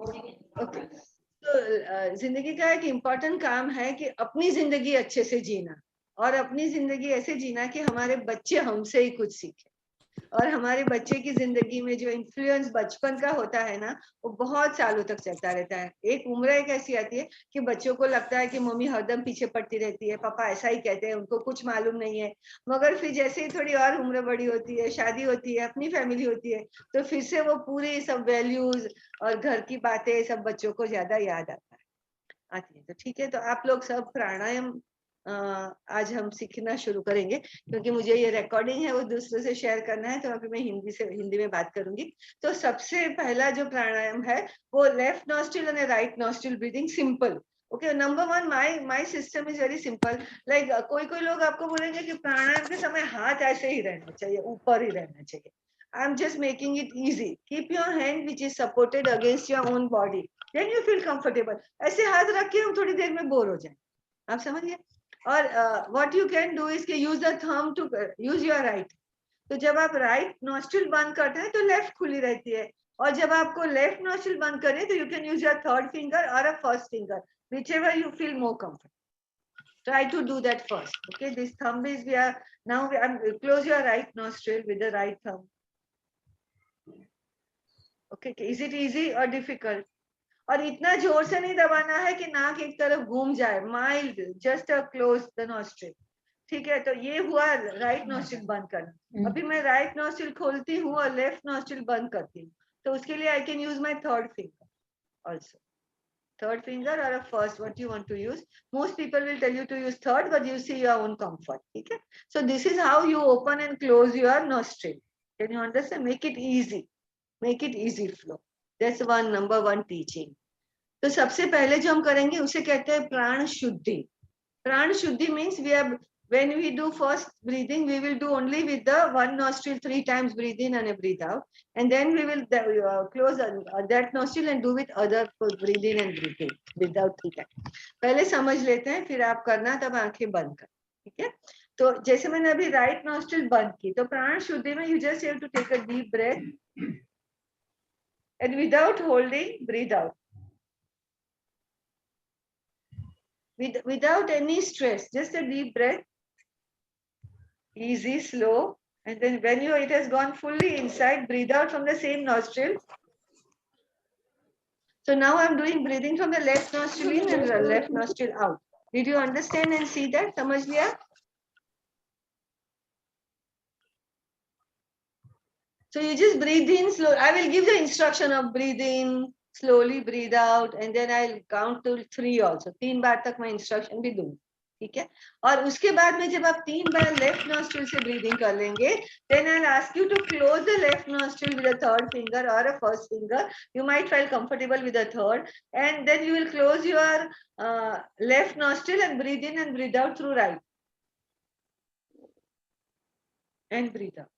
Okay, तो जिंदगी का एक इम्पोर्टेंट काम है कि अपनी जिंदगी अच्छे से जीना, और अपनी जिंदगी ऐसे जीना कि हमारे बच्चे हमसे ही कुछ सीखें, और हमारे बच्चे की जिंदगी में जो इन्फ्लुएंस बचपन का होता है ना, वो बहुत सालों तक चलता रहता है। एक उम्र एक ऐसी आती है कि बच्चों को लगता है कि मम्मी हरदम पीछे पड़ती रहती है, पापा ऐसा ही कहते हैं, उनको कुछ मालूम नहीं है। मगर फिर जैसे ही थोड़ी और उम्र बड़ी होती है, शादी होती है, अपनी फैमिली होती है, तो फिर से वो पूरी सब वैल्यूज और घर की बातें सब बच्चों को ज्यादा याद आती है। तो ठीक है, तो आप लोग सब प्राणायाम आज हम सीखना शुरू करेंगे, क्योंकि मुझे ये रिकॉर्डिंग है वो दूसरों से शेयर करना है, तो अभी मैं हिंदी में बात करूंगी। तो सबसे पहला जो प्राणायाम है वो लेफ्ट नॉस्ट्रिल और right nostril breathing, simple. Okay, number one, my system is very simple. Like कोई कोई लोग आपको बोलेंगे कि प्राणायाम के समय हाथ ऐसे ही रहना चाहिए, ऊपर ही रहना चाहिए। I am just making it easy. Keep your hand which is supported against your own body, then you feel comfortable. ऐसे हाथ रख के हम थोड़ी देर में बोर हो जाए, आप समझिए। और what you can do is use the thumb to use your right. तो जब आप राइट नॉस्ट्रिल बंद करते हैं तो लेफ्ट खुली रहती है, और जब आपको लेफ्ट नॉस्ट्रिल बंद करें तो you can use your third finger or a first finger, whichever you feel more comfortable. Try to do that first. Okay, this thumb is we are now close your right nostril with the right thumb. Okay, is it easy or difficult? और इतना जोर से नहीं दबाना है कि नाक एक तरफ घूम जाए, mild, just close the nostril. ठीक है, तो ये हुआ राइट नॉस्ट्रिल बंद करना। अभी मैं राइट नॉस्ट्रिल खोलती हूँ और लेफ्ट नॉस्ट्रिल बंद करती हूँ, तो उसके लिए I can use my third finger also. Third finger or a first, what you want to use. Most people will tell you to use third, but you see your own comfort. Okay, so this is how you open and close your nostril. Can you understand? Make it easy, make it easy flow. That's one, number one teaching. तो सबसे पहले जो हम करेंगे उसे कहते हैं प्राण Shuddhi. Pran Shuddhi means we are, when we do first breathing, we will do only with the one nostril 3 times breathe in and breathe out, and then we will close that nostril and do with other breathe in and breathe in, breathe out 3 times. पहले समझ लेते हैं, फिर आप करना, तब आंखें बंद कर। ठीक है, तो जैसे मैंने अभी राइट नॉस्ट्रिल बंद की, तो प्राण शुद्धि में you just have to take a deep breath and without holding breathe out, without any stress, just a deep breath, easy, slow, and then when it has gone fully inside, breathe out from the same nostril. So now I'm doing breathing from the left nostril in and the left nostril out. Did you understand and see that? समझ लिया? So you just breathe in slowly. I will give the instruction of breathe in, slowly breathe out, and then I'll count to 3 also. 3 बार तक मैं instruction भी दूंगी, ठीक है? और उसके बाद में जब आप 3 बार लेफ्ट नॉस्ट्रिल से ब्रीदिंग कर लेंगे, then I'll ask you to close the left nostril with a third finger or a first finger. You might feel comfortable with a third, and then you will close your left nostril and breathe in and breathe out through right, and breathe out.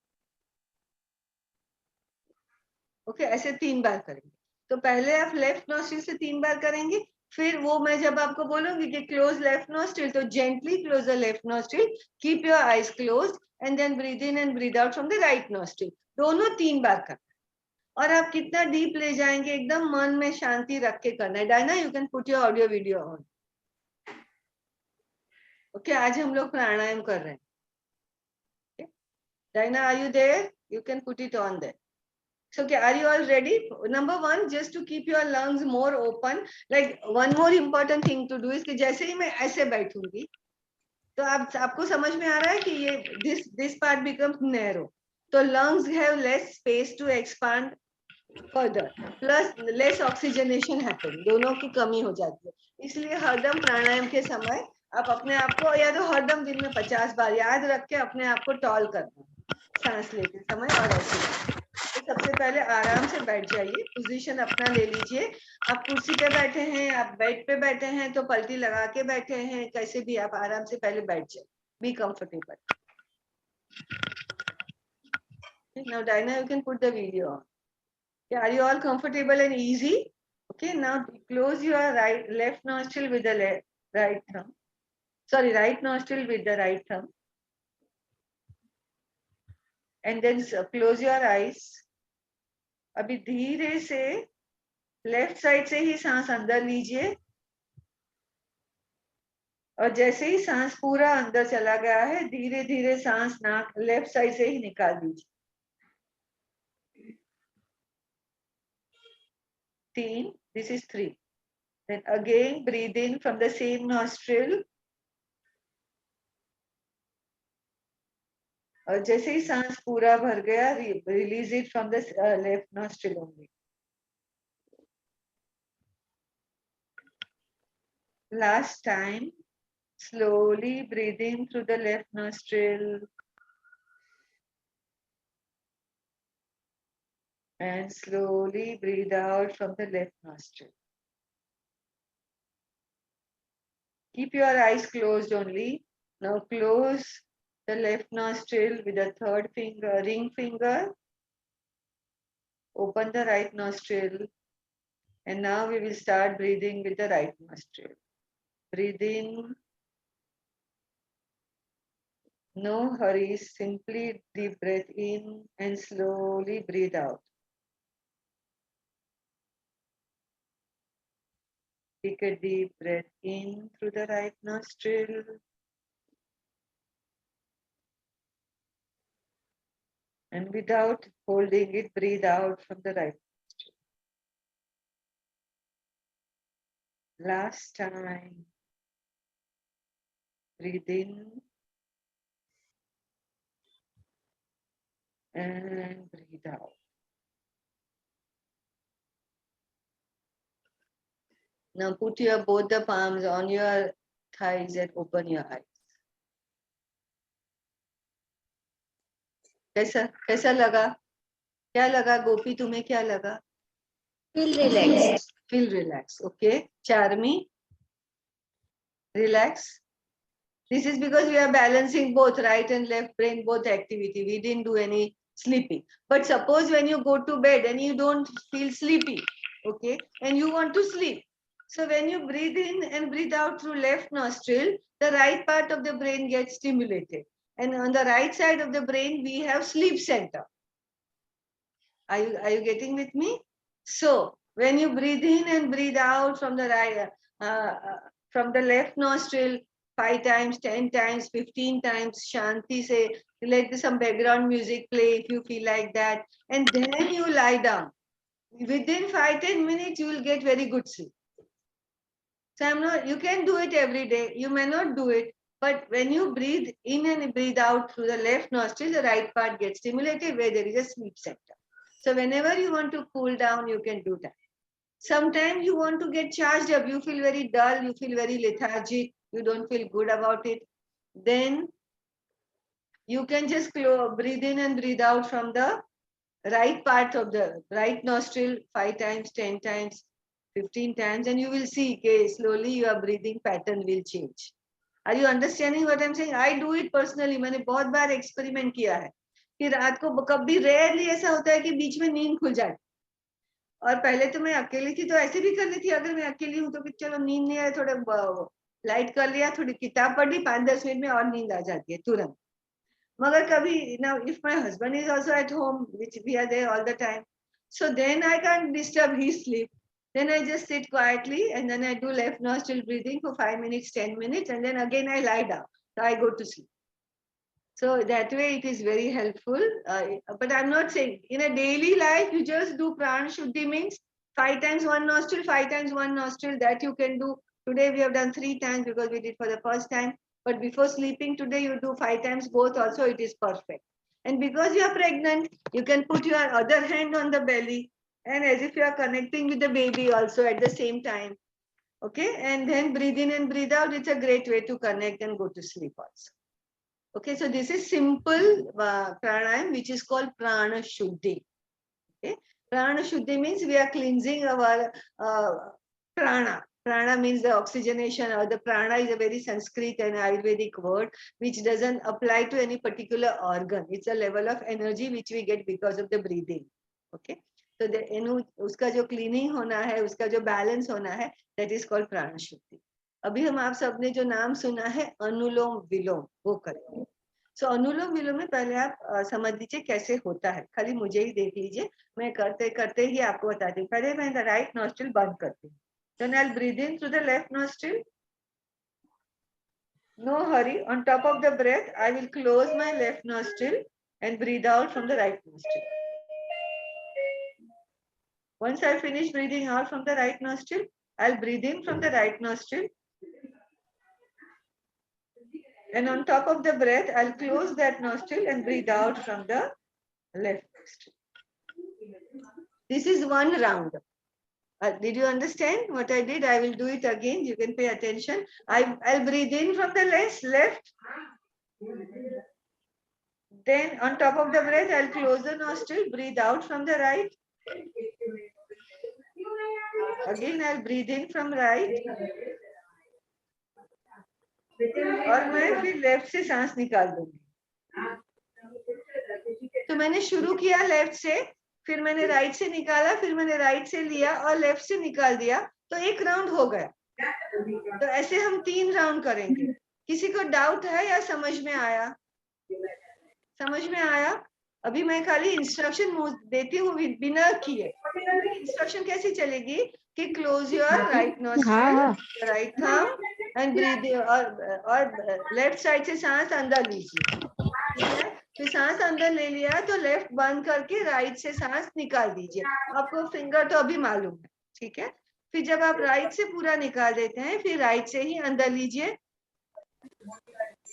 Okay, ऐसे 3 बार करेंगे। तो पहले आप left nostril से 3 बार करेंगे, फिर वो मैं जब आपको बोलूंगी कि क्लोज लेफ्ट नॉस्ट्रिल, तो gently close the left nostril, keep your eyes closed, and then breathe in and breathe out from the right nostril. दोनों 3 बार करना। और आप कितना डीप ले जाएंगे, एकदम मन में शांति रख के करना है। Diana, you can put your audio video on. Okay, आज हम लोग प्राणायाम कर रहे हैं। Diana, are you there? You can put it on there. So, okay, are you all ready? Number one, just to keep your lungs more open. Like one more important thing to do is कि जैसे ही मैं ऐसे बैठूंगी, तो आपको समझ में आ रहा है कि ये this part becomes narrow. तो lungs have less space to expand further. Plus less oxygenation happen. दोनों की कमी हो जाती है। इसलिए हरदम प्राणायाम के समय आप अपने आप को, या तो हरदम दिन में 50 बार याद रख के अपने आप को टॉल करना, सांस लेते समय और ऐसे। तो सबसे पहले आराम से बैठ जाइए, पोजीशन अपना ले लीजिए। आप कुर्सी पे बैठे हैं, आप बेड पे बैठे हैं, तो पलटी लगा के बैठे हैं, कैसे भी आप आराम से पहले बैठ जाए, be comfortable. Now Dinah, you can put the video on. Yeah, are you all comfortable and easy? Okay, now close your left nostril with the right thumb. Sorry, right nostril with the right thumb. And then close your eyes. अभी धीरे से left side से ही सांस अंदर लीजिए और जैसे ही सांस पूरा अंदर चला गया है धीरे धीरे सांस नाक लेफ्ट साइड से ही निकाल दीजिए। 3, this is 3. Then again breathe in from the same nostril और जैसे ही सांस पूरा भर गया release it from the left nostril only. Last time, slowly breathe in through the left nostril and slowly breathe out from the left nostril. Keep your eyes closed only. Now close the left nostril with the third finger, ring finger. Open the right nostril. And now we will start breathing with the right nostril. Breathe in. No hurry, simply deep breath in and slowly breathe out. Take a deep breath in through the right nostril. And without holding it, breathe out from the right nostril. Last time. Breathe in. And breathe out. Now put your both the palms on your thighs and open your eyes. कैसा कैसा लगा? क्या लगा गोपी, तुम्हें क्या लगा? Feel relaxed. Feel relaxed. Okay. Charmi, relax. This is because we are balancing both right and left brain, both activity. We didn't do any sleeping. But suppose when you go to bed and you don't feel sleepy, okay, and you want to sleep. So when you breathe in and breathe out through left nostril, the right part of the brain gets stimulated. And on the right side of the brain, we have sleep center. Are you getting with me? So when you breathe in and breathe out from the right, from the left nostril, 5 times, 10 times, 15 times, Shanti say, let some background music play if you feel like that. And then you lie down. Within 5-10 minutes, you will get very good sleep. So you can do it every day. You may not do it, but when you breathe in and breathe out through the left nostril, the right part gets stimulated where there is a sleep center. So whenever you want to cool down, you can do that. Sometimes you want to get charged up. You feel very dull. You feel very lethargic. You don't feel good about it. Then you can just breathe in and breathe out from the right part of the right nostril 5 times, 10 times, 15 times, and you will see okay, slowly your breathing pattern will change. Are you understanding what I'm saying? I do it personally. मैंने बहुत बार experiment किया है कि रात को कभी rarely ऐसा होता है कि बीच में नींद खुल जाए और पहले तो मैं अकेली थी तो ऐसे भी कर लेती अगर मैं अकेली हूँ तो कि चलो नींद नहीं आए थोड़ा लाइट कर लिया थोड़ी किताब पढ़ ली 5-10 मिनट में और नींद आ जाती है तुरंत मगर कभी now if my husband is also at home which we are there all the time so then I can't disturb his sleep then I just sit quietly and then I do left nostril breathing for 5 minutes 10 minutes and then again I lie down so I go to sleep. So that way it is very helpful. But I'm not saying in a daily life, you just do prana shuddhi means 5 times one nostril, 5 times one nostril that you can do. Today we have done 3 times because we did for the first time. But before sleeping today, you do 5 times both also, it is perfect. And because you are pregnant, you can put your other hand on the belly and as if you are connecting with the baby also at the same time. Okay, and then breathe in and breathe out. It's a great way to connect and go to sleep also. Okay, so this is simple pranayam, which is called prana shuddhi. Okay, prana shuddhi means we are cleansing our prana. Prana means the oxygenation, or the prana is a very Sanskrit and Ayurvedic word, which doesn't apply to any particular organ. It's a level of energy which we get because of the breathing. Okay, so the uska jo cleaning hona hai, uska jo balance hona hai, that is called prana shuddhi. अभी हम आप सबने जो नाम सुना है अनुलोम विलोम वो करेंगे सो अनुलोम विलोम में पहले आप समझ लीजिए कैसे होता है, खाली मुझे ही देख लीजिए, मैं करते करते ही आपको बताती हूँ। पहले मैं राइट नॉस्ट्रिल बंद करती हूँ, then I will breathe in through the left nostril, no hurry, on top of the breath I will close my left nostril and breathe out from the right nostril. Once I finish breathing out from the right nostril, I'll breathe in from the right nostril, and on top of the breath I'll close that nostril and breathe out from the left nostril. This is one round. Did you understand what I did? I will do it again. You can pay attention. I'll breathe in from the left. Then on top of the breath, I'll close the nostril, breathe out from the right. Again, I'll breathe in from right. और मैं फिर left से सांस निकाल दूंगी। तो मैंने शुरू किया लेफ्ट से, फिर मैंने राइट से निकाला, फिर मैंने राइट से लिया और लेफ्ट से निकाल दिया, तो एक राउंड हो गया। तो ऐसे हम 3 राउंड करेंगे। किसी को डाउट है या समझ में आया? समझ में आया? अभी मैं खाली इंस्ट्रक्शन देती हूँ बिना किए। इंस्ट्रक्शन कैसी चलेगी कि close your right nostril, right thumb and breathe, और लेफ्ट साइड से सांस अंदर लीजिए, ठीक है? फिर सांस अंदर ले लिया तो लेफ्ट बंद करके राइट से सांस निकाल दीजिए। आपको फिंगर तो अभी मालूम है, ठीक है? फिर जब आप राइट से पूरा निकाल देते हैं, फिर राइट से ही अंदर लीजिए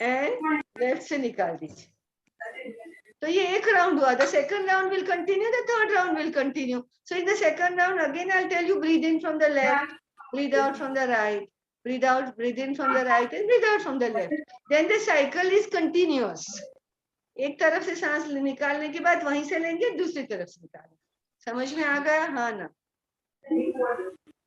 एंड लेफ्ट से निकाल दीजिए। तो ये एक राउंड हुआ। The second round will continue, the third round will continue. So in the second round, again I'll tell you, breathe in from the left, breathe out from the right, breathe out, breathe in from the right and breathe out from the left. Then the cycle is continuous. एक तरफ से सांस निकालने के बाद वहीं से लेंगे, दूसरी तरफ से निकालेंगे। समझ में आ गया? हाँ ना?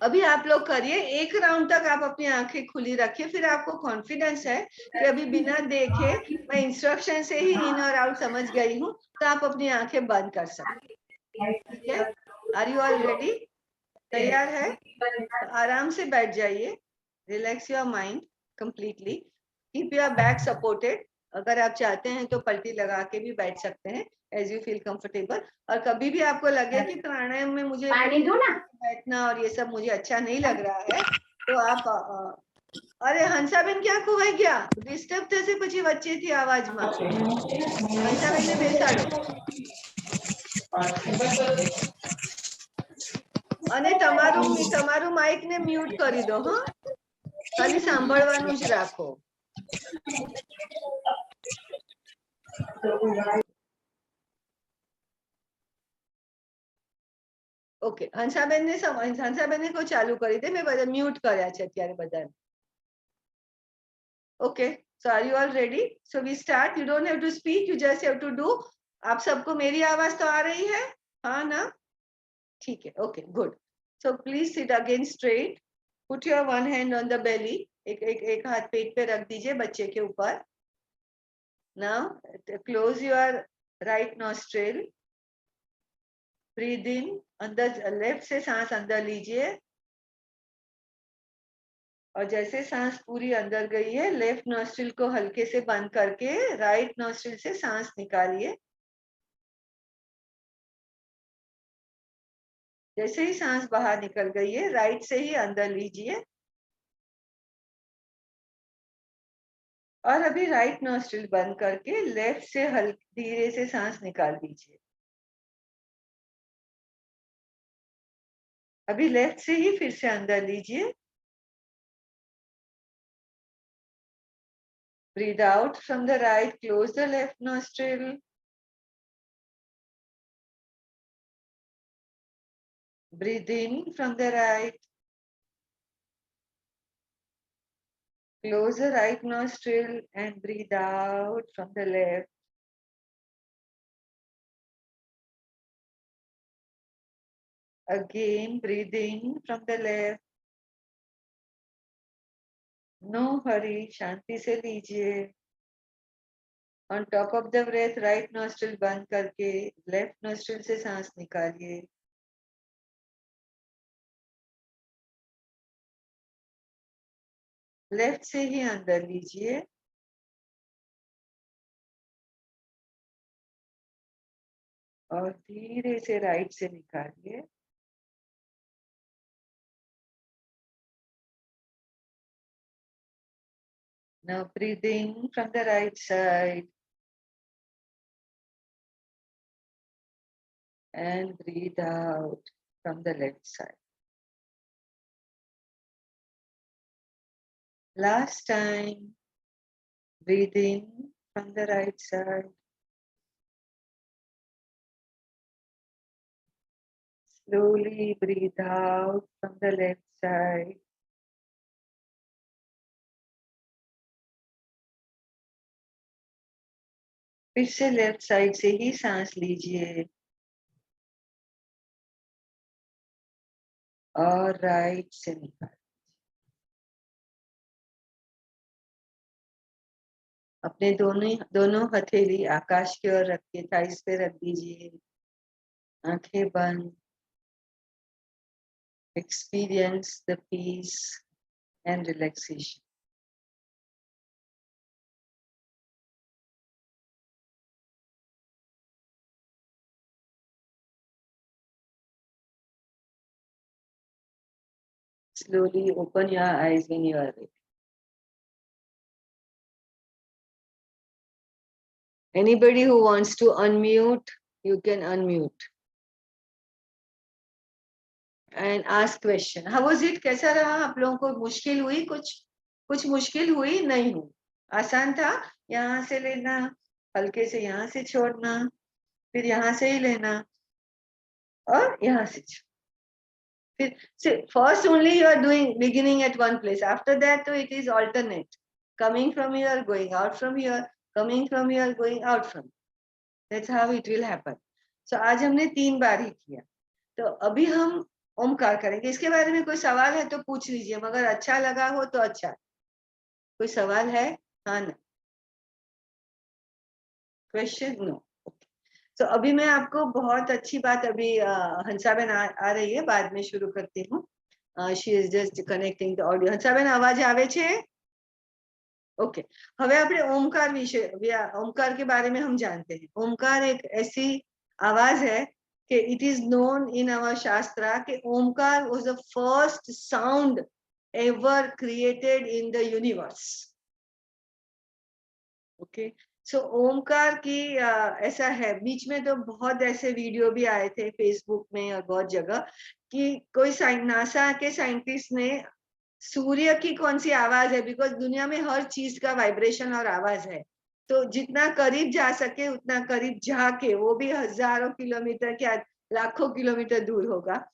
अभी आप लोग करिए, एक राउंड तक आप अपनी आंखें खुली रखिए, फिर आपको कॉन्फिडेंस है कि अभी बिना देखे मैं इंस्ट्रक्शन से ही इन और आउट समझ गई हूँ, तो आप अपनी आंखें बंद कर सकते हैं, ठीक है? Are you all ready? तैयार है? तो आराम से बैठ जाइए, relax your mind completely, keep your back supported. अगर आप चाहते हैं तो पलटी लगा के भी बैठ सकते हैं, एज यू फील कंफर्टेबल। और कभी भी आपको लगे कि प्राणायाम में मुझे बैठना और ये सब मुझे अच्छा नहीं लग रहा है, तो आप अरे हंसाबेन क्या खुवाई क्या? डिस्टर्ब થશે પછી વચ્ચેથી આવાજમાં। હંસાબેનને બેસાડો અને તમારું માઇકને મ્યુટ કરી દો, હા? ખાલી સાંભળવાનું જ રાખો। ઓકે, હંસાબેનને કોઈ ચાલુ કરી દે, મેં બધા મ્યુટ કર્યા છે અત્યારે બધાને। Okay, so are you all ready? So we start. You don't have to speak, you just have to do. आप सबको मेरी आवाज तो आ रही है? हाँ ना? ठीक है, okay, good. So please sit again straight. Put your one hand on the belly. एक हाथ पेट पे रख दीजिए बच्चे के ऊपर। Now close your right nostril. Breathe in. अंदर लेफ्ट से सांस अंदर लीजिए, और जैसे सांस पूरी अंदर गई है, लेफ्ट नॉस्ट्रिल को हल्के से बंद करके राइट नॉस्ट्रिल से सांस निकालिए। जैसे ही सांस बाहर निकल गई है, राइट से ही अंदर लीजिए, और अभी राइट नॉस्ट्रिल बंद करके लेफ्ट से हल्के धीरे से सांस निकाल दीजिए। अभी लेफ्ट से ही फिर से अंदर लीजिए, breathe out from the right, close the left nostril, breathe in from the right, close the right nostril and breathe out from the left. Again, breathe in from the left. No hurry, शांति से लीजिए। On top of the breath, right nostril बंद करके left nostril से सांस निकालिए। Left से ही अंदर लीजिए, और धीरे से राइट से निकालिए। Now breathe in from the right side and breathe out from the left side. Last time, breathe in from the right side. Slowly breathe out from the left side. फिर से लेफ्ट साइड से ही सांस लीजिए और right से निकालिए। अपने दोनों हथेली आकाश की ओर रख के थाइस पे रख दीजिए। आंखें बंद। Experience the peace and relaxation. Slowly open your eyes when you are ready. Anybody who wants to unmute, you can unmute. And ask question. How was it? कैसा रहा? आप लोगों को मुश्किल हुई? कुछ मुश्किल हुई? नहीं हुई? आसान था? यहाँ से लेना, हल्के से यहाँ से छोड़ना, फिर यहाँ से ही लेना और यहाँ से छोड़ना। फिर first only you are doing beginning at one place. After that, so it is alternate. Coming from here, going out from here, coming from here, going out from. That's how it will happen. So आज हमने 3 बार ही किया। तो अभी हम ओमकार करेंगे। इसके बारे में कोई सवाल है तो पूछ लीजिए, मगर अच्छा लगा हो तो अच्छा। कोई सवाल है? हाँ ना? क्वेश्चन? नो। तो अभी मैं आपको बहुत अच्छी बात अभी हंसाबेन आ रही है, बाद में शुरू करती हूँ। She is just connecting the audio. Hansaben आवाज आवे छे? ओके। હવે આપણે ओमकार વિશે ओमकार के बारे में हम जानते हैं। ओमकार एक ऐसी आवाज है कि it is known in our shastra कि Omkar was the first sound ever created in the universe. Okay. So Omkar की ऐसा है, बीच में तो बहुत ऐसे वीडियो भी आए थे फेसबुक में और बहुत जगह कि कोई नासा के साइंटिस्ट ने सूर्य की कौन सी आवाज है, बिकॉज दुनिया में हर चीज का वाइब्रेशन और आवाज है, तो जितना करीब जा सके उतना करीब जाके, वो भी हजारों किलोमीटर क्या लाखों किलोमीटर दूर होगा,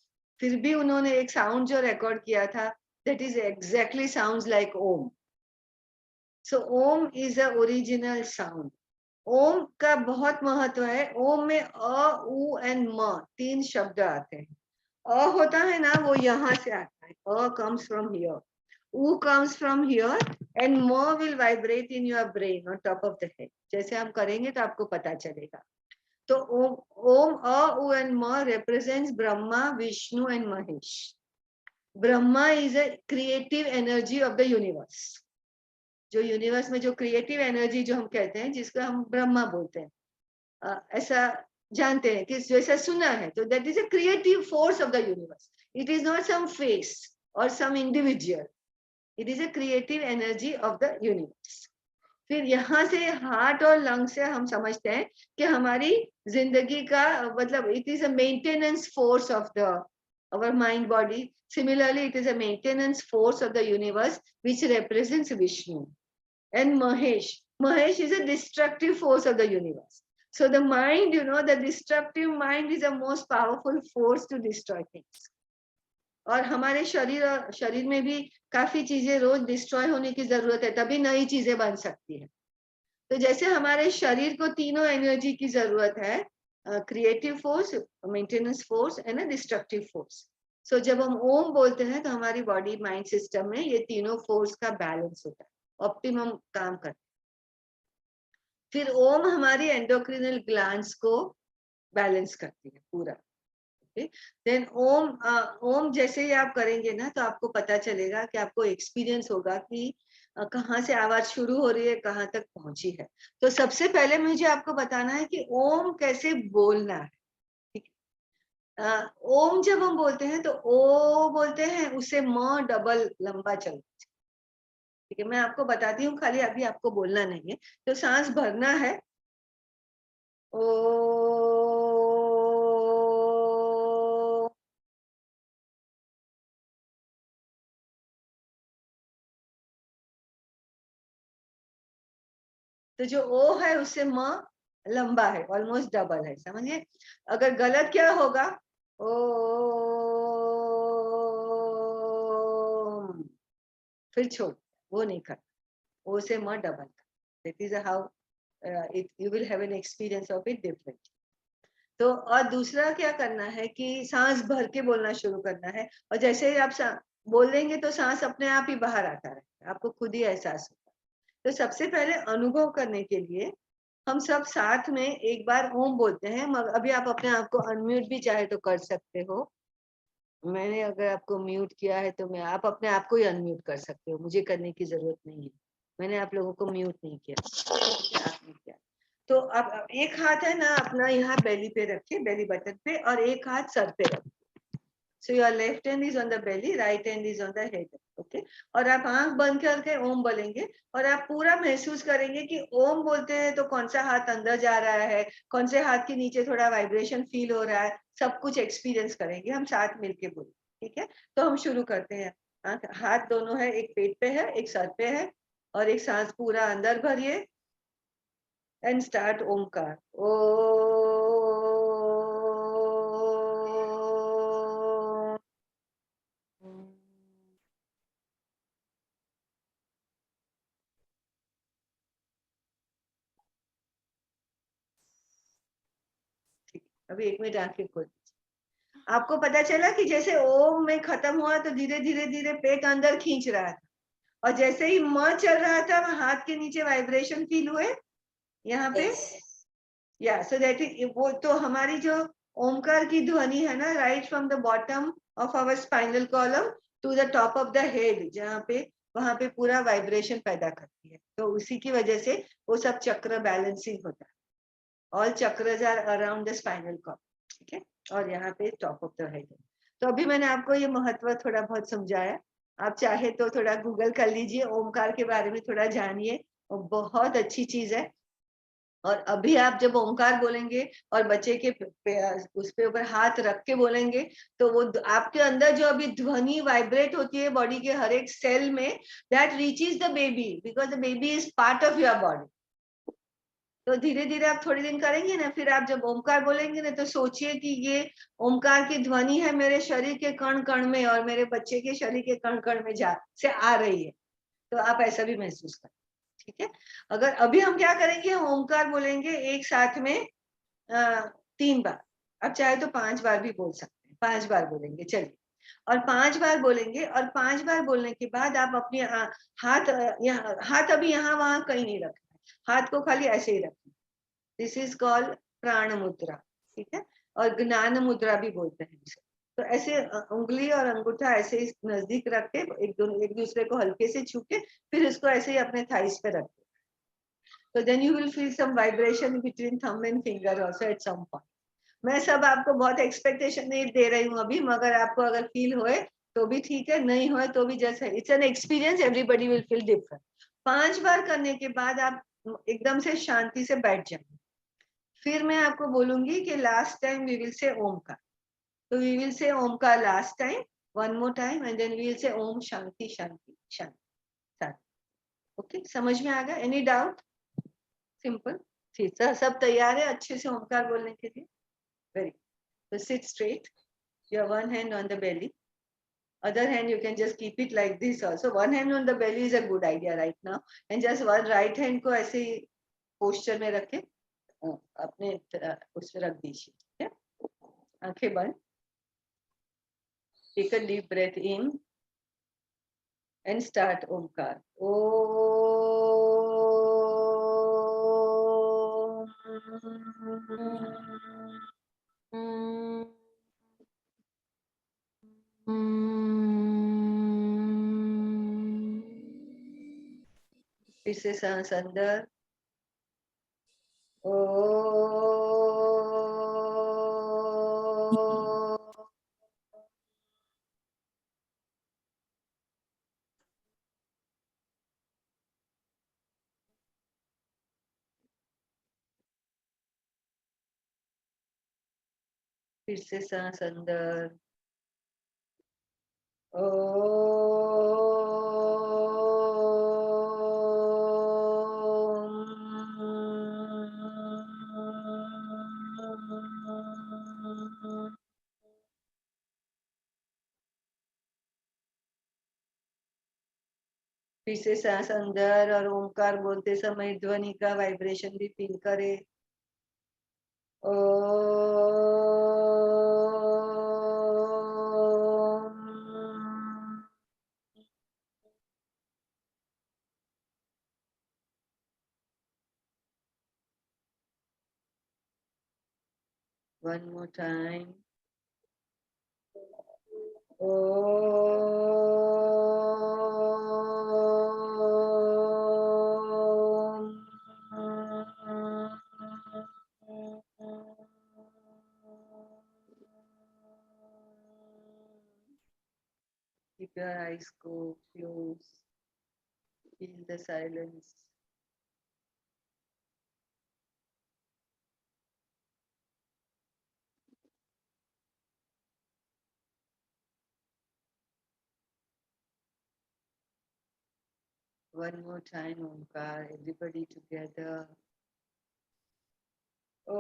फिर भी उन्होंने एक साउंड जो रिकॉर्ड किया था, that is exactly sounds like Om. So Om is a original sound. Om का बहुत महत्व है। ओम में अ, उ एंड म 3 शब्द आते हैं। अ होता है ना, वो यहाँ से आता है, अ comes from here, U comes from here and ma will vibrate in your brain on top of the head. जैसे हम करेंगे तो आपको पता चलेगा। तो ओम अ उ एंड म represents Brahma, Vishnu and Mahesh. Brahma is a creative energy of the universe. जो यूनिवर्स में जो क्रिएटिव एनर्जी जो हम कहते हैं, जिसको हम ब्रह्मा बोलते हैं, ऐसा जानते हैं कि जैसा सुना है, तो that is a creative force of the universe. It is not some face or some individual, it is a creative energy of the universe. फिर यहाँ से हार्ट और लंग से हम समझते हैं कि हमारी जिंदगी का मतलब it is a maintenance force of the our mind body. Similarly, it is a maintenance force of the universe which represents Vishnu. And Mahesh. Mahesh is a destructive force of the universe. So the mind, you know, the destructive mind is the most powerful force to destroy things. और हमारे शरीर में भी काफी चीजें रोज destroy होने की जरूरत है, तभी नई चीजें बन सकती है। तो जैसे हमारे शरीर को तीनों एनर्जी की जरूरत है, creative force, maintenance force and a destructive force. So जब हम ओम बोलते हैं तो हमारी बॉडी माइंड सिस्टम में ये तीनों फोर्स का बैलेंस होता है, ऑप्टिमम काम करता है। फिर ओम हमारी एंडोक्रिनल ग्लैंड्स को बैलेंस करती है पूरा। देन ओम जैसे ही आप करेंगे ना, तो आपको पता चलेगा कि आपको एक्सपीरियंस होगा कि कहाँ से आवाज शुरू हो रही है, कहाँ तक पहुंची है। तो सबसे पहले मुझे आपको बताना है कि ओम कैसे बोलना है। ओम जब हम बोलते हैं तो ओ बोलते हैं, उससे म डबल लंबा चलता है। ठीक है, मैं आपको बताती हूँ, खाली अभी आपको बोलना नहीं है। तो सांस भरना है, ओ, तो जो ओ है उससे म लंबा है, ऑलमोस्ट डबल है, समझिए। अगर गलत क्या होगा, ओ, फिर छोड़, वो नहीं करना, ओ से M double. That is how it you will have an experience of it different. तो और दूसरा क्या करना है कि सांस भर के बोलना शुरू करना है, और जैसे ही आप बोलेंगे तो सांस अपने आप ही बाहर आता है, आपको खुद ही एहसास होगा। तो सबसे पहले अनुभव करने के लिए हम सब साथ में एक बार ओम बोलते हैं, मगर अभी आप अपने आप को अनम्यूट भी चाहे तो कर सकते हो। मैंने अगर आपको म्यूट किया है तो मैं, आप अपने आप को ही अनम्यूट कर सकते हो, मुझे करने की जरूरत नहीं है। मैंने आप लोगों को म्यूट नहीं किया, आपने किया। तो अब एक हाथ है ना अपना यहाँ बेली पे रखिए, बेली बटन पे, और एक हाथ सर पे रखिए। So your left hand is on the belly, right hand is on the head. Okay? और आप आंख बंद करके ओम बोलेंगे, और आप पूरा महसूस करेंगे कि ओम बोलते हैं तो कौन सा हाथ अंदर जा रहा है, कौन से हाथ के नीचे थोड़ा वाइब्रेशन फील हो रहा है, सब कुछ एक्सपीरियंस करेंगे हम साथ मिलके बोले। ठीक है, तो हम शुरू करते हैं। हाथ दोनों है, एक पेट पे है, एक सर पे है, और एक सांस पूरा अंदर भरिए एंड स्टार्ट ओमकार। ओ, अभी 1 मिनट आंखें खोल। आपको पता चला कि जैसे ओम में खत्म हुआ तो धीरे धीरे धीरे पेट अंदर खींच रहा था, और जैसे ही म चल रहा था हाथ के नीचे वाइब्रेशन फील हुए यहाँ पे। या सो दैट इज, वो तो हमारी जो ओमकार की ध्वनि है ना, right from the bottom of our spinal column to the top of the head, जहाँ पे वहां पे पूरा वाइब्रेशन पैदा करती है। तो उसी की वजह से वो सब चक्र बैलेंसिंग होता है। All chakras are around the spinal cord. ठीक है, और यहाँ पे टॉप ऑफ द हेड। तो अभी मैंने आपको ये महत्व थोड़ा बहुत समझाया, आप चाहे तो थोड़ा गूगल कर लीजिए, ओमकार के बारे में थोड़ा जानिए, वो बहुत अच्छी चीज है। और अभी आप जब ओमकार बोलेंगे और बच्चे के उस पे ऊपर हाथ रख के बोलेंगे, तो वो आपके अंदर जो अभी ध्वनि वाइब्रेट होती है बॉडी के हर एक सेल में, that reaches the baby, because the baby is part of your body. तो धीरे धीरे आप थोड़े दिन करेंगे ना, फिर आप जब ओमकार बोलेंगे ना, तो सोचिए कि ये ओमकार की ध्वनि है मेरे शरीर के कण कण में, और मेरे बच्चे के शरीर के कण कण में जा से आ रही है। तो आप ऐसा भी महसूस करें। ठीक है, अगर अभी हम क्या करेंगे, ओमकार बोलेंगे एक साथ में 3 बार। अब चाहे तो 5 बार भी बोल सकते हैं, 5 बार बोलेंगे, चलिए। और 5 बार बोलेंगे, और 5 बार बोलने के बाद आप अपने हाथ हाथ अभी यहाँ वहां कहीं नहीं रखना, हाथ को खाली ऐसे ही रखना। दिस इज कॉल्ड प्राण मुद्रा। ठीक है, और ज्ञान मुद्रा भी बोलते हैं इसे। तो ऐसे उंगली और अंगूठा ऐसे ही नजदीक रख के एक दूसरे को हल्के से छू के, फिर इसको ऐसे ही अपने थाइस पे रख। तो then you will feel some vibration between thumb and finger also at some point. मैं सब आपको बहुत एक्सपेक्टेशन नहीं दे रही हूँ अभी, मगर आपको अगर फील होए तो भी ठीक है, नहीं होए तो भी जैसे it's an experience, everybody will feel different. 5 बार करने के बाद आप एकदम से शांति से बैठ जाएंगे। फिर मैं आपको बोलूंगी कि last time we will say Omkar. तो we will say Omkar last time, one more time, and then we will say Om Shanti Shanti Shanti. Okay, समझ में आ गया? Any doubt? सिंपल। ठीक है, सब तैयार है अच्छे से ओमकार बोलने के लिए? Very good. तो sit straight, your one hand on the belly, other hand you can just keep it like this also. One hand on the belly is a good idea right now, and just one right hand को ऐसे posture में रखे अपने उस पे रख दीजिए। ठीक है, आंखें बंद, take a deep breath in and start Omkar. फिर से सांस अंदर, ओ, फिर से सांस अंदर। फिर से सांस अंदर और ओमकार बोलते समय ध्वनि का वाइब्रेशन भी फील करे। One more time. Keep your eyes closed. Feel the silence. One more time, Omkar. Everybody together. Om.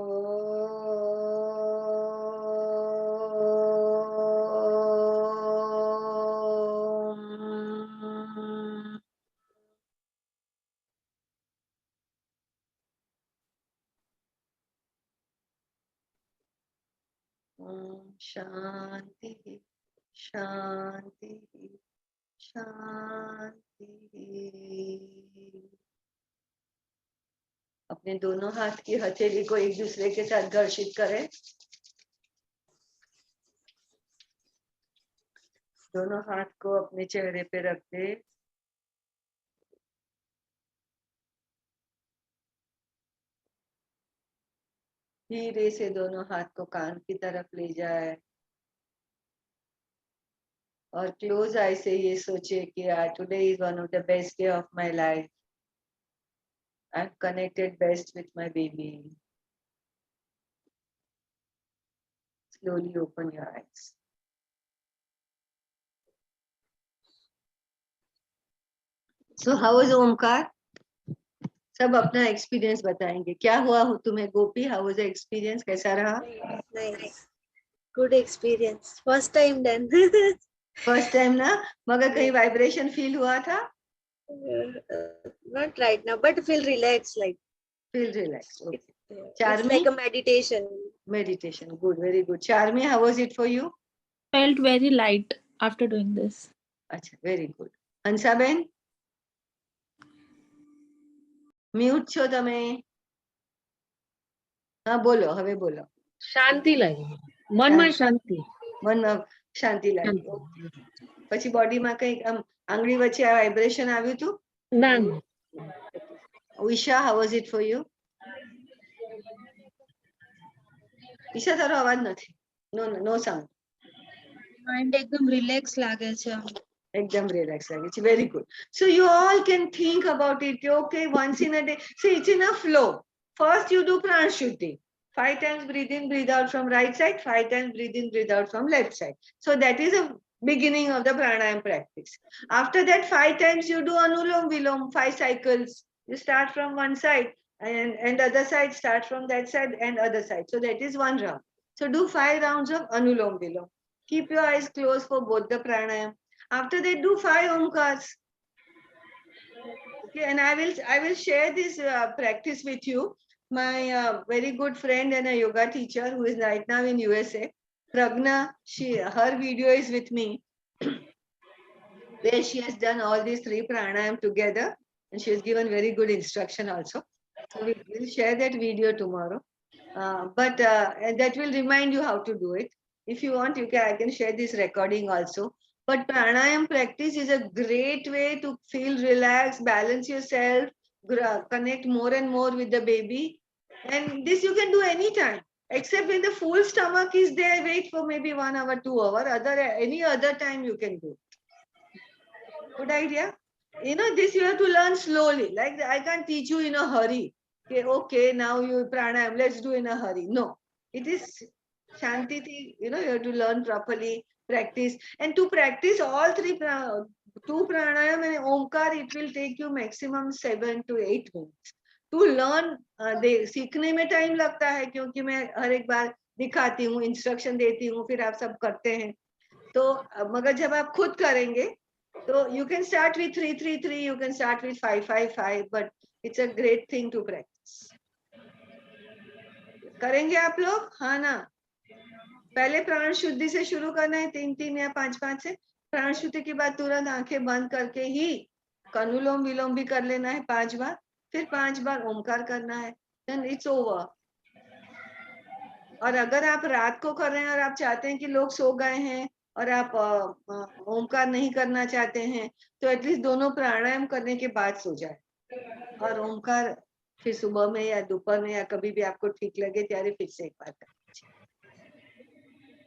Om Shanti, Shanti, Shanti. अपने दोनों हाथ की हथेली को एक दूसरे के साथ घर्षित करें। दोनों हाथ को अपने चेहरे पे रख दे। धीरे से दोनों हाथ को कान की तरफ ले जाए और क्लोज आई से ये सोचे कि today is one of the best day of my life. I am connected best with my baby. Slowly open your eyes. So how is Omkar? सब अपना एक्सपीरियंस बताएंगे। क्या हुआ तुम्हें Gopi? How was the experience? कैसा रहा? Nice. Good experience. First time done. First time ना? मगर कहीं वाइब्रेशन फील हुआ था? Not right now, but feel relaxed. Like feel relax. Okay. it's Charmi? like a meditation. Meditation. Good, very good. Charmi, how was it for you? Felt very light after doing this. अच्छा, very good. Hansaben, mute છો તમે? હા બોલો, હવે બોલો. શાંતિ લાગી, મનમાં શાંતિ. મનમાં શાંતિ લાગી. ઓકે. પછી બોડીમાં કંઈક આમ આંગળી વચ્ચે આ વાઇબ્રેશન આવ્યું હતું? ના, Isha, how vase it for you? Isha, તારો અવાજ નથી. નો નો સાઉન્ડ. માઇન્ડ એકદમ રિલેક્સ લાગે છે. એકદમ રિલેક્સ લાગે છે. Very good. So you all can think about it. Okay, once in a day. So it's in a flow. First you do pran shuddhi. 5 times breathe in, breathe out from right side. 5 times breathe in, breathe out from left side. So that is a beginning of the pranayama practice. After that, 5 times you do anulom vilom, 5 cycles. You start from one side and other side, start from that side and other side. So that is one round. So do 5 rounds of anulom vilom. Keep your eyes closed for both the pranayama. After that, do 5 omkars. Okay, and I will share this practice with you. My very good friend and a yoga teacher who is right now in USA, Pragna, her video is with me, where she has done all these 3 pranayam together, and she has given very good instruction also. So we will share that video tomorrow. But that will remind you how to do it. If you want, I can share this recording also. But pranayam practice is a great way to feel relaxed, balance yourself, connect more and more with the baby. And this you can do anytime, except when the full stomach is there, wait for maybe 1 hour, 2 hour. Any other time you can do. Good idea? You know, this you have to learn slowly. Like I can't teach you in a hurry. Okay, now you pranayam, let's do in a hurry. No, it is Shanti thi, you have to learn properly, practice. And to practice all two pranayam and omkar, it will take you maximum 7 to 8 minutes. To learn, सीखने में time लगता है क्योंकि मैं हर एक बार दिखाती हूँ, instruction देती हूँ, फिर आप सब करते हैं. तो मगर जब आप खुद करेंगे तो you can start with 3-3-3, you can start with 5-5-5, but it's a great thing to practice. करेंगे आप लोग? हाँ ना. पहले प्राण शुद्धि से शुरू करना है, 3-3 या 5-5 से. प्राण शुद्धि के बाद तुरंत आंखें बंद करके ही अनुलोम विलोम भी कर लेना है 5 बार, फिर 5 बार ओमकार करना है, then it's over. और अगर आप रात को कर रहे हैं और आप चाहते हैं कि लोग सो गए हैं और आप ओमकार नहीं करना चाहते हैं, तो एटलीस्ट दोनों प्राणायाम करने के बाद सो जाए और ओमकार फिर सुबह में या दोपहर में या कभी भी आपको ठीक लगे त्यारे फिर से एक बार कर.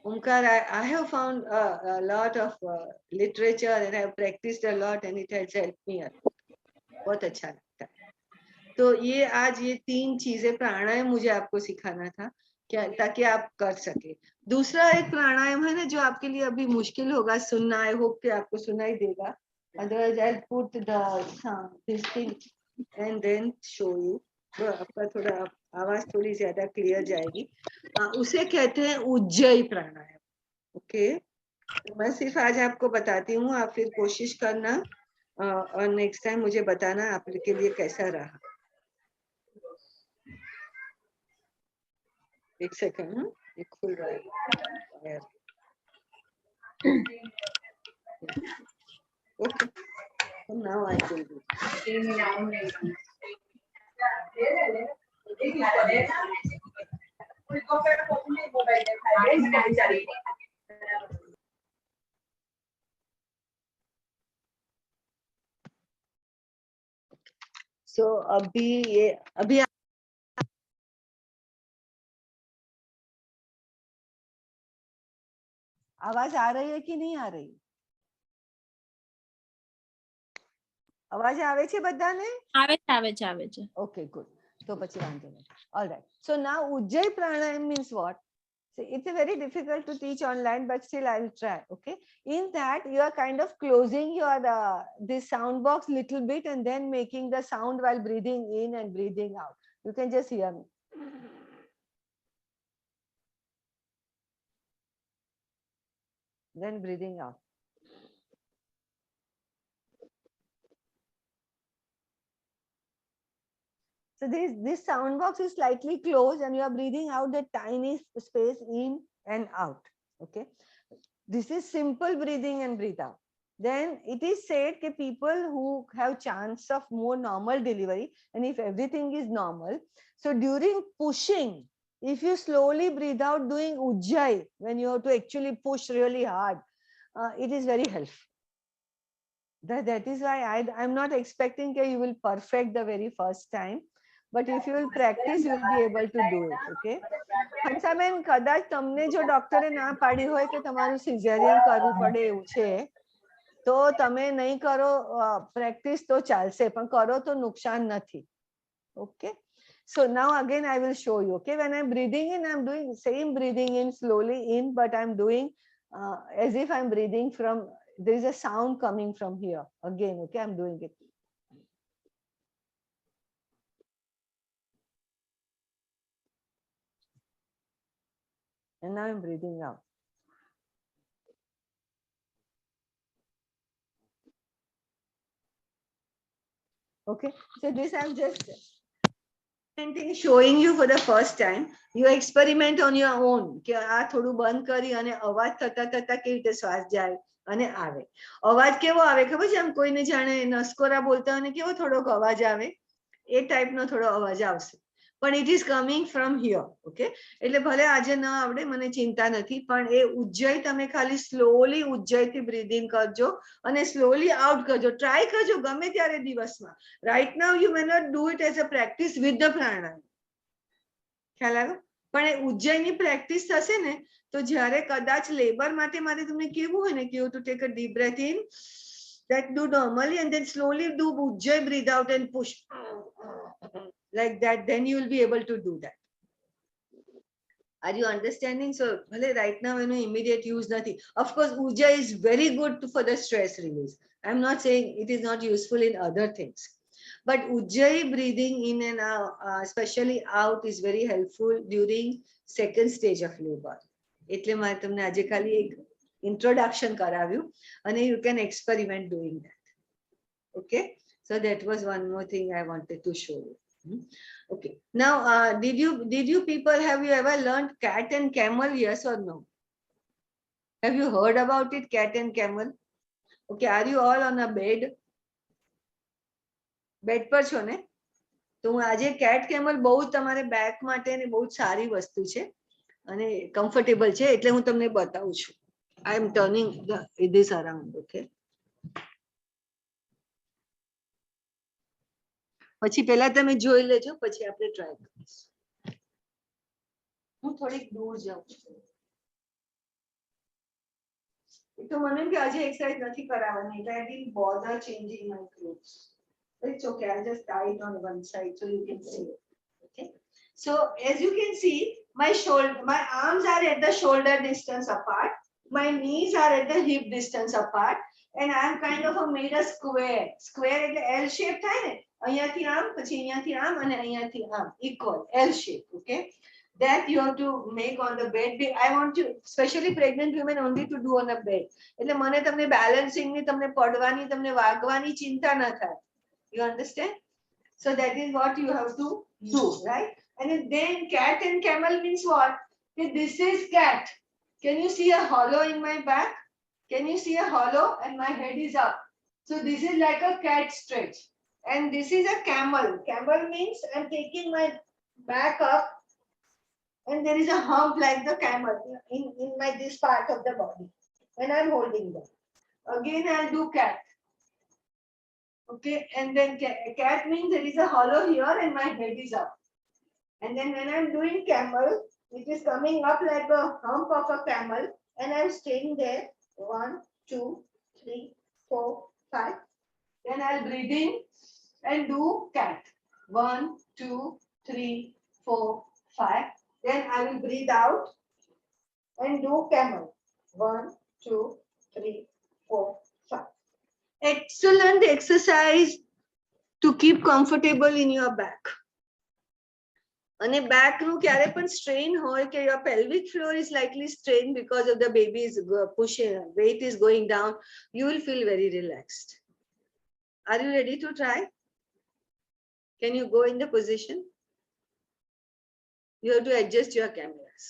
Omkar, I have found a lot of literature and I have practiced a lot and it has helped me a lot. बहुत अच्छा लगता है. तो ये आज ये 3 चीजें प्राणायाम मुझे आपको सिखाना था क्या, ताकि आप कर सके. दूसरा एक प्राणायाम है ना जो आपके लिए अभी मुश्किल होगा सुनना. आई होप कि आपको सुनाई देगा. Otherwise I'll put this thing and then show you. तो आपका थोड़ा आवाज थोड़ी ज्यादा क्लियर जाएगी. उसे कहते हैं उज्जयी प्राणायाम. ओके, मैं सिर्फ आज आपको बताती हूँ, आप फिर कोशिश करना और नेक्स्ट टाइम मुझे बताना आपके लिए कैसा रहा. एक सेकंड, ये खुल रहा है. Okay, now I will do. So अभी आवाज आ रही है कि नहीं आ रही? અવાજ આવે છે બધાને? આવે છે. Okay, good. તો પછી વાંધો નહીં. All right. So now Ujjayi pranayam means what? So it's very difficult to teach online, but still I will try. Okay. In that you are kind of closing your this sound box little bit and then making the sound while breathing in and breathing out. You can just hear me. Then breathing out. So this sound box is slightly closed and you are breathing out the tiny space in and out. Okay. This is simple breathing and breathe out. Then it is said that people who have chance of more normal delivery, and if everything is normal, so during pushing, if you slowly breathe out doing ujjayi, when you have to actually push really hard, it is very helpful. That is why I'm not expecting that you will perfect the very first time. But if you will practice, you will be able to do it. Okay. Hansaben, કદાચ તમને જો ડોક્ટરે ના પાડી હોય કે તમારું caesarean કરવું પડે એવું છે તો તમે નહીં કરો પ્રેક્ટિસ તો ચાલશે, પણ કરો તો નુકસાન નથી. Okay. So now again I will show you. Okay. When I'm breathing in, I'm doing same breathing in slowly in, but I'm doing as if I'm breathing from, there is a sound coming from here. Again, okay, I'm doing it. And now I'm breathing out. Okay, so this I'm just showing you for the first time. You experiment on your own. કે આ થોડું બંધ કરી અને અવાજ થતા થતા કેવી રીતે શ્વાસ જાય અને આવે. અવાજ કેવો આવે ખબર છે? આમ કોઈને જાણે નસકોરા બોલતા હોય ને કેવો થોડોક અવાજ આવે, એ ટાઈપનો થોડો અવાજ આવશે. પણ it is coming from here. Okay, એટલે ભલે આજે ન આવડે મને ચિંતા નથી, પણ એ ઉજ્જય તમે ખાલી સ્લોલી ઉજ્જયથી બ્રીધિંગ કરજો અને સ્લોલી આઉટ કરજો. ટ્રાય કરજો ગમે ત્યારે દિવસમાં. Right now you may not do it as a practice with the pranayama. ખ્યાલ આવ્યો? પણ એ ઉજ્જયની પ્રેક્ટિસ થશે ને તો જ્યારે કદાચ લેબર માટે મારે તમને કેવું હોય ને કે you to take a deep breath in, that do normally and then slowly do ujjayi breathe out and push like that, then you will be able to do that. Are you understanding? So right now, immediate use nothing. Of course, Ujjayi is very good for the stress release. I'm not saying it is not useful in other things. But Ujjayi breathing in and out, especially out, is very helpful during second stage of labor. એટલે મારે તમને આજે ખાલી એક introduction કરાવ્યું અને you can experiment doing that. Okay, so that was one more thing I wanted to show you. Okay, now did you people, have you ever learned cat and camel? Yes or no? Have you heard about it, cat and camel? Okay, are you all on a bed? Bed પર છો ને? તો હું આજે cat camel બહુ તમારે back માટે ને બહુ સારી વસ્તુ છે અને કમ્ફર્ટેબલ છે એટલે હું તમને બતાવું છું. I am turning this around. Okay, પછી પહેલા તમે જોઈ લેજો પછી આપણે ટ્રાય કરીશું. હું થોડીક દૂર જાઉં છું. તો મને એમ કે આજે એક્સરસાઇઝ નથી કરાવવાની. I didn't bother changing my clothes. It's okay, I'll just tie it on one side so you can see it. Okay, so as you can see, my arms are at the shoulder distance apart, my knees are at the hip distance apart, and I am kind of made a square. Square એટલે L shape થાય ને, અહીંયાથી આમ પછી અહીંયાથી આમ અને અહીંયાથી આમ, equal L shape. Okay, that you have to make on the bed. I want you, especially pregnant women, only to do on a bed. એટલે મને તમને balancing ની, તમને પડવાની, તમને વાગવાની ચિંતા ન થાય. You understand? So that is what you have to do, right? And then cat and camel means what? This is cat. Can you see a hollow in my back? Can you see a hollow? And my head is up. So this is like a cat stretch. And this is a camel. Camel means I'm taking my back up and there is a hump like the camel in my this part of the body. And I'm holding them. Again, I'll do cat. Okay, and then cat means there is a hollow here and my head is up. And then when I'm doing camel, it is coming up like a hump of a camel and I'm staying there. 1, 2, 3, 4, 5. Then I'll breathe in and do cat. 1, 2, 3, 4, 5. Then I will breathe out and do camel. 1, 2, 3, 4, 5. Excellent exercise to keep comfortable in your back. અને back નું ક્યારે પણ strain હોય કે your pelvic floor is likely strained because of the baby's pushing, weight is going down, you will feel very relaxed. Are you ready to try? Can you go in the position? You have to adjust your cameras.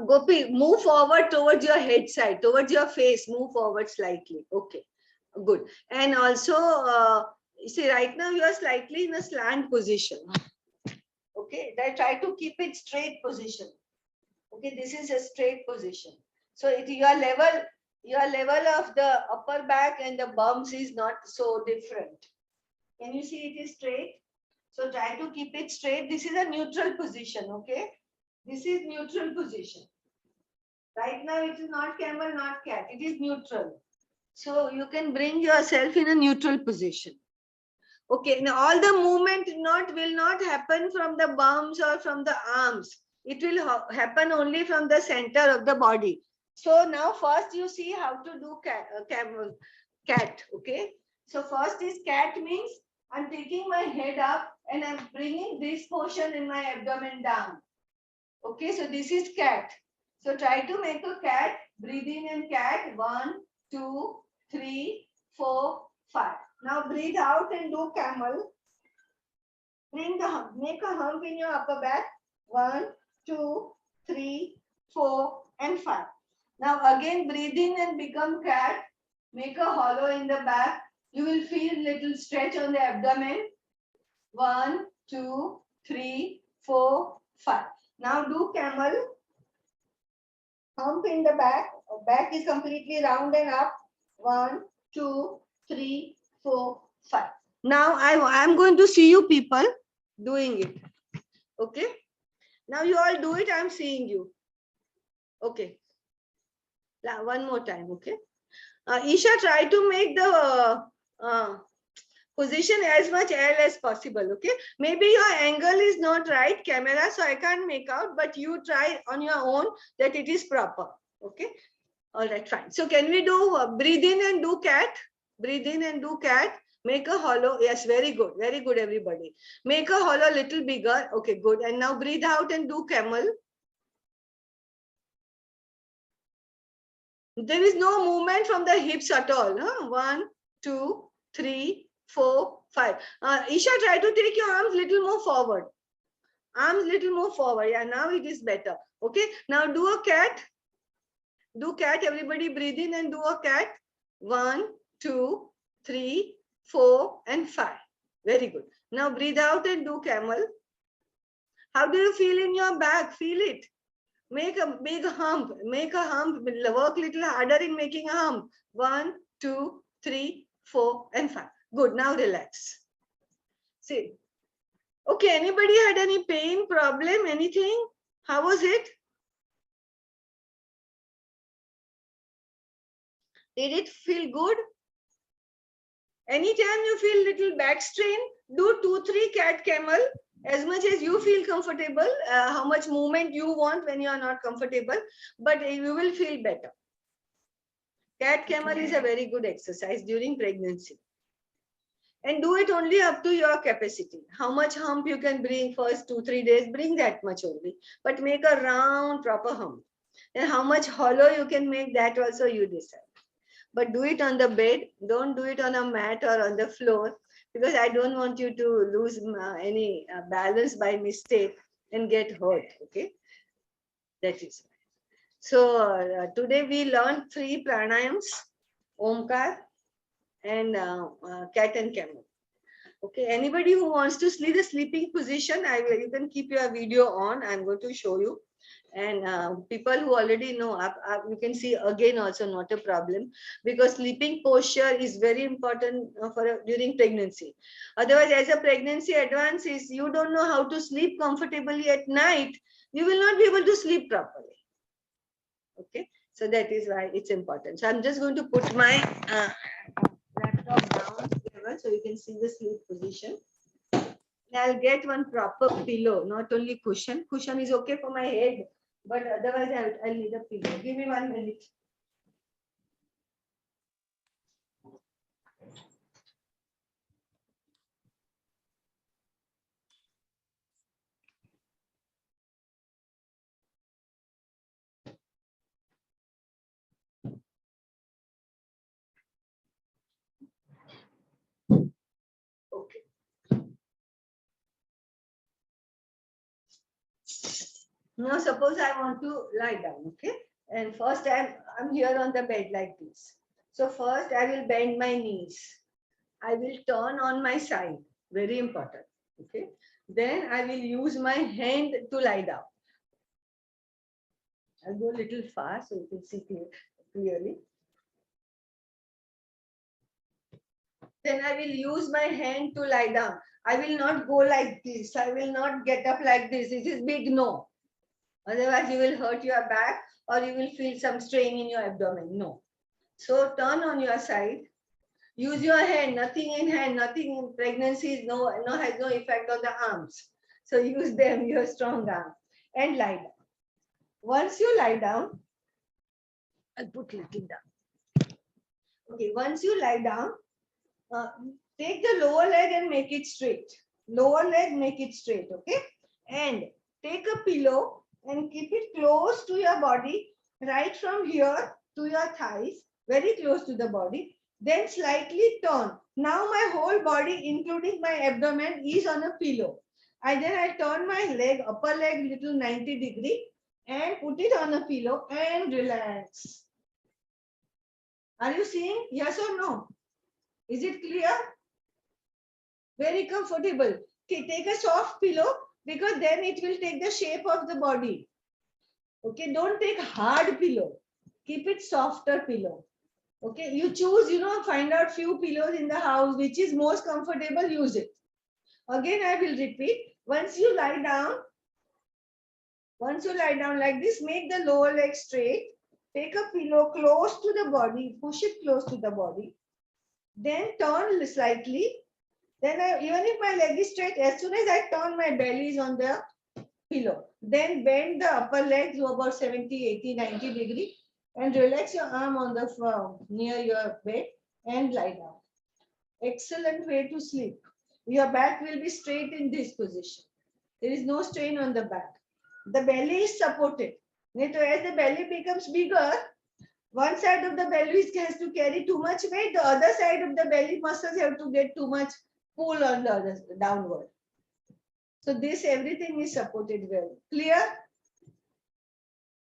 Gopi, move forward towards your head side, towards your face, move forward slightly. Okay, good. And also, see, right now you are slightly in a slant position. Okay, I try to keep it straight position. Okay, this is a straight position. So your level of the upper back and the bums is not so different. Can you see it is straight? So try to keep it straight. This is a neutral position. Okay. This is neutral position. Right now it is not camel, not cat. It is neutral. So you can bring yourself in a neutral position. Okay, now all the movement will not happen from the bums or from the arms. It will happen only from the center of the body. So now first you see how to do cat. Okay, so first is cat means I'm taking my head up and I'm bringing this portion in my abdomen down. Okay, so this is cat. So try to make a cat. Breathe in and cat. 1, 2, 3, 4, 5. Now breathe out and do camel. Make a hump in your upper back. 1, 2, 3, 4, and 5. Now again breathe in and become cat. Make a hollow in the back. You will feel little stretch on the abdomen. 1, 2, 3, 4, 5. Now do camel. Hump in the back. Back is completely round and up. 1, 2, 3, 4, 5. Now I'm going to see you people doing it. Okay. Now you all do it. I'm seeing you. Okay. One more time, okay? Isha, try to make the position as much L as possible, okay? Maybe your angle is not right, camera, so I can't make out, but you try on your own that it is proper, okay? All right, fine. So can we do breathe in and do cat? Breathe in and do cat. Make a hollow. Yes, very good, everybody. Make a hollow little bigger. Okay, good. And now breathe out and do camel. There is no movement from the hips at all. Huh? 1, 2, 3, 4, 5. Isha, try to take your arms little more forward. Arms little more forward. Yeah, now it is better. Okay, now do a cat. Do cat. Everybody breathe in and do a cat. 1, 2, 3, 4, and 5. Very good. Now breathe out and do camel. How do you feel in your back? Feel it. Make a big hump. Make a hump. Work little harder in making a hump. 1, 2, 3, 4, and 5. Good. Now relax. Sit. Okay. Anybody had any pain, problem, anything? How was it? Did it feel good? Anytime you feel little back strain, do 2, 3 cat camel as much as you feel comfortable, how much movement you want when you are not comfortable, but you will feel better. Cat camel is a very good exercise during pregnancy. And do it only up to your capacity. How much hump you can bring first 2, 3 days, bring that much only. But make a round, proper hump. And how much hollow you can make, that also you decide. But do it on the bed. Don't do it on a mat or on the floor, because I don't want you to lose any balance by mistake and get hurt. Okay, that is. So today we learned 3 pranayams: omkar and cat and camel. Okay, anybody who wants to see the sleeping position, you can keep your video on. I'm going to show you. And people who already know, you can see again also, not a problem, because sleeping posture is very important during pregnancy. Otherwise, as a pregnancy advances, you don't know how to sleep comfortably at night. You will not be able to sleep properly. Okay, so that is why it's important. So I'm just going to put my laptop down so you can see the sleep position. I'll get one proper pillow, not only cushion. Cushion is okay for my head, but otherwise I'll need a pillow. Give me 1 minute. Okay. Now suppose I want to lie down, okay? And first I'm here on the bed like this. So first I will bend my knees. I will turn on my side. Very important. Okay. Then I will use my hand to lie down. I'll go a little fast so you can see clearly. Then I will use my hand to lie down. I will not go like this. I will not get up like this. This is big no. Otherwise, you will hurt your back or you will feel some strain in your abdomen. No. So turn on your side. Use your hand. Nothing in hand. Nothing in pregnancy has no effect on the arms. So use them. Your strong arm and lie down. Once you lie down, I'll put little down. Okay. Once you lie down, take the lower leg and make it straight. Lower leg, make it straight. Okay. And take a pillow and keep it close to your body, right from here to your thighs, very close to the body. Then slightly turn. Now my whole body, including my abdomen, is on a pillow. Then I turn my leg, upper leg, little 90 degree, and put it on a pillow and relax. Are you seeing? Yes or no? Is it clear? Very comfortable. Okay, take a soft pillow, because then it will take the shape of the body. Okay, don't take hard pillow. Keep it softer pillow. Okay, you choose, find out few pillows in the house, which is most comfortable, use it. Again, I will repeat. Once you lie down like this, make the lower leg straight. Take a pillow close to the body, push it close to the body, then turn slightly. Then even if my leg is straight, as soon as I turn, my belly is on the pillow. Then bend the upper leg to about 70, 80, 90 degree and relax your arm on the floor near your bed and lie down. Excellent way to sleep. Your back will be straight in this position. There is no strain on the back. The belly is supported. As the belly becomes bigger, one side of the belly has to carry too much weight, the other side of the belly muscles have to get too much pull on the other downward. So this everything is supported well. Clear?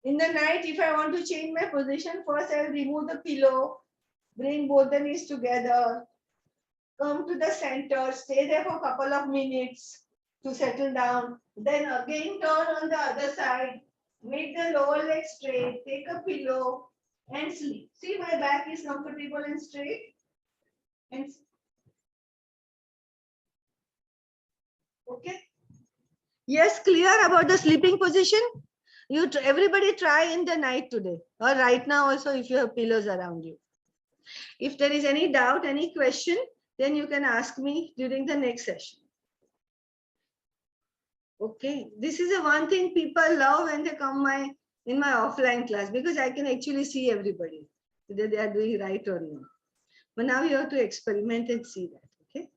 In the night, if I want to change my position, first I will remove the pillow, bring both the knees together, come to the center, stay there for a couple of minutes to settle down. Then again turn on the other side, make the lower leg straight, take a pillow and sleep. See, my back is comfortable and straight. And okay. Yes, clear about the sleeping position? Everybody try in the night today or right now also if you have pillows around you. If there is any doubt, any question, then you can ask me during the next session. Okay, this is the one thing people love when they come in my offline class because I can actually see everybody whether they are doing right or not. But now you have to experiment and see that. Okay.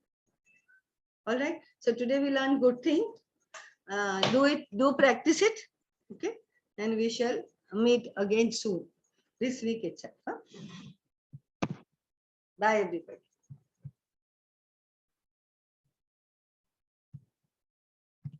All right. So today we learned good thing. Do practice it. Okay. And we shall meet again soon. This week itself. Huh? Bye everybody.